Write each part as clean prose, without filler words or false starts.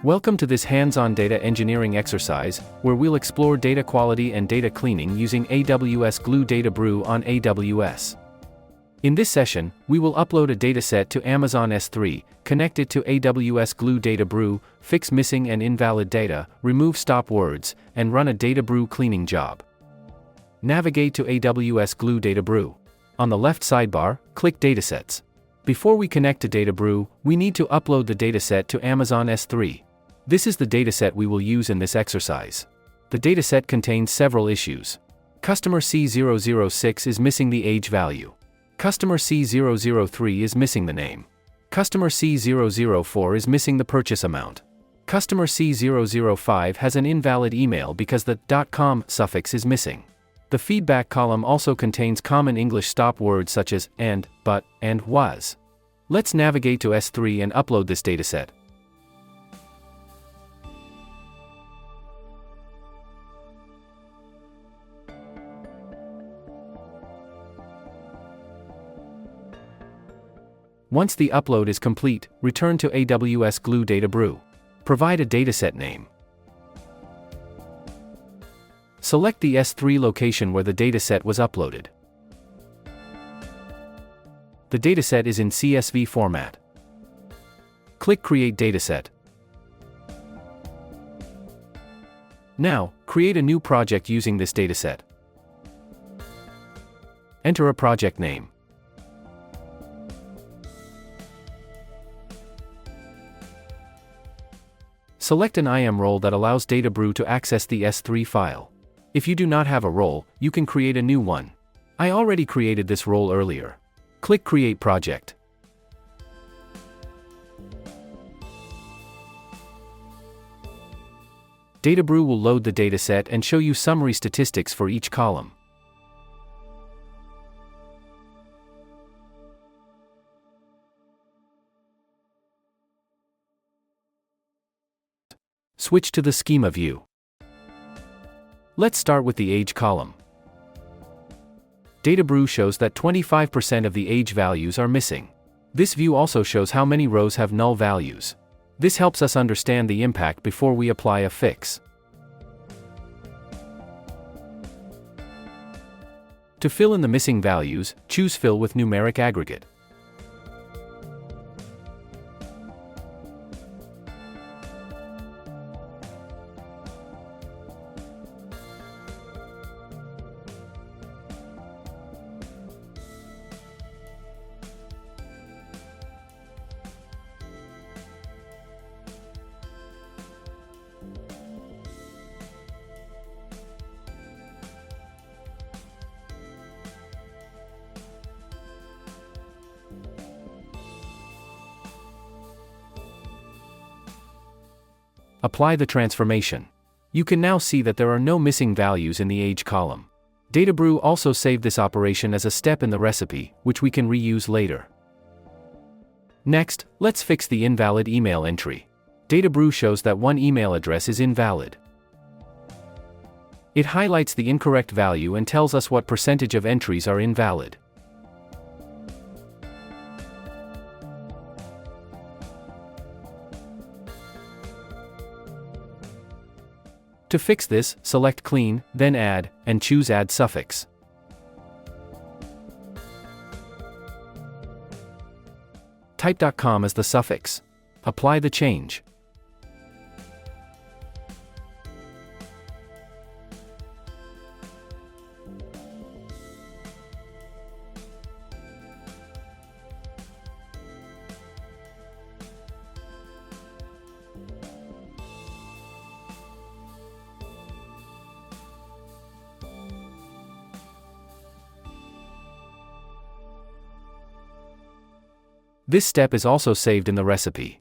Welcome to this hands-on data engineering exercise, where we'll explore data quality and data cleaning using AWS Glue DataBrew on AWS. In this session, we will upload a dataset to Amazon S3, connect it to AWS Glue DataBrew, fix missing and invalid data, remove stop words, and run a DataBrew cleaning job. Navigate to AWS Glue DataBrew. On the left sidebar, click Datasets. Before we connect to DataBrew, we need to upload the dataset to Amazon S3. This is the dataset we will use in this exercise. The dataset contains several issues. Customer C006 is missing the age value. Customer C003 is missing the name. Customer C004 is missing the purchase amount. Customer C005 has an invalid email because the .com suffix is missing. The feedback column also contains common English stop words such as and, but, and was. Let's navigate to S3 and upload this dataset. Once the upload is complete, return to AWS Glue DataBrew. Provide a dataset name. Select the S3 location where the dataset was uploaded. The dataset is in CSV format. Click Create Dataset. Now, create a new project using this dataset. Enter a project name. Select an IAM role that allows DataBrew to access the S3 file. If you do not have a role, you can create a new one. I already created this role earlier. Click Create Project. DataBrew will load the dataset and show you summary statistics for each column. Switch to the schema view. Let's start with the age column. DataBrew shows that 25% of the age values are missing. This view also shows how many rows have null values. This helps us understand the impact before we apply a fix. To fill in the missing values, choose Fill with Numeric Aggregate. Apply the transformation. You can now see that there are no missing values in the age column. DataBrew also saved this operation as a step in the recipe, which we can reuse later. Next, let's fix the invalid email entry. DataBrew shows that one email address is invalid. It highlights the incorrect value and tells us what percentage of entries are invalid. To fix this, select Clean, then Add, and choose Add Suffix. Type .com as the suffix. Apply the change. This step is also saved in the recipe.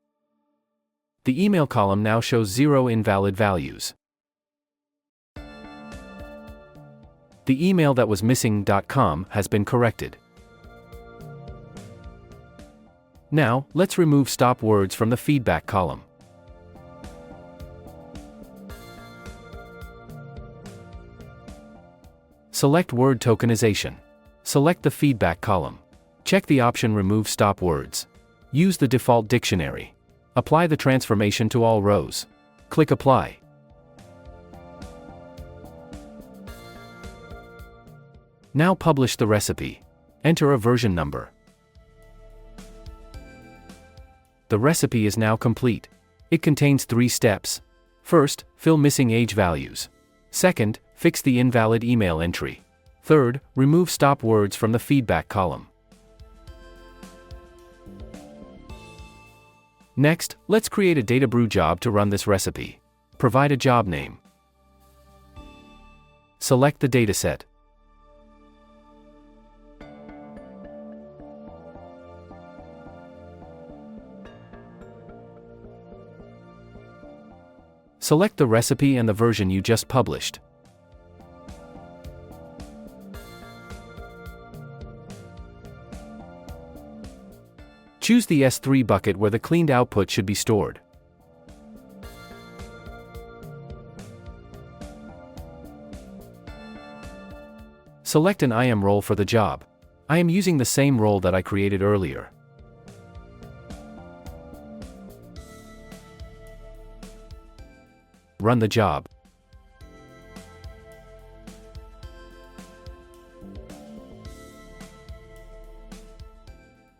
The email column now shows 0 invalid values. The email that was missing .com has been corrected. Now, let's remove stop words from the feedback column. Select word tokenization. Select the feedback column. Check the option Remove Stop Words. Use the default dictionary. Apply the transformation to all rows. Click Apply. Now publish the recipe. Enter a version number. The recipe is now complete. It contains 3 steps. First, fill missing age values. Second, fix the invalid email entry. Third, remove stop words from the feedback column. Next, let's create a DataBrew job to run this recipe. Provide a job name. Select the dataset. Select the recipe and the version you just published. Choose the S3 bucket where the cleaned output should be stored. Select an IAM role for the job. I am using the same role that I created earlier. Run the job.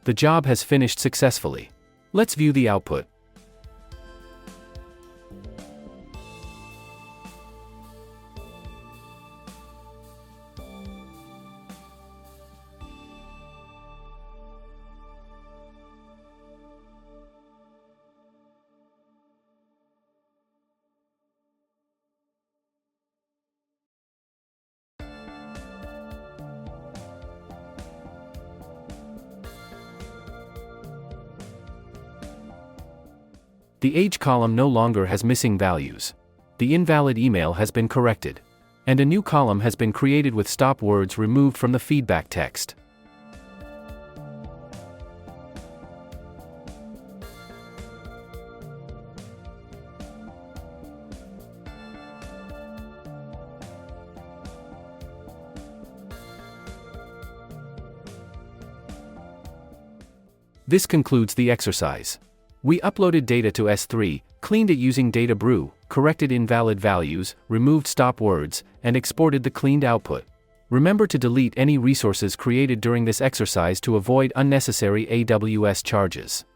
The job has finished successfully. Let's view the output. The age column no longer has missing values. The invalid email has been corrected. And a new column has been created with stop words removed from the feedback text. This concludes the exercise. We uploaded data to S3, cleaned it using DataBrew, corrected invalid values, removed stop words, and exported the cleaned output. Remember to delete any resources created during this exercise to avoid unnecessary AWS charges.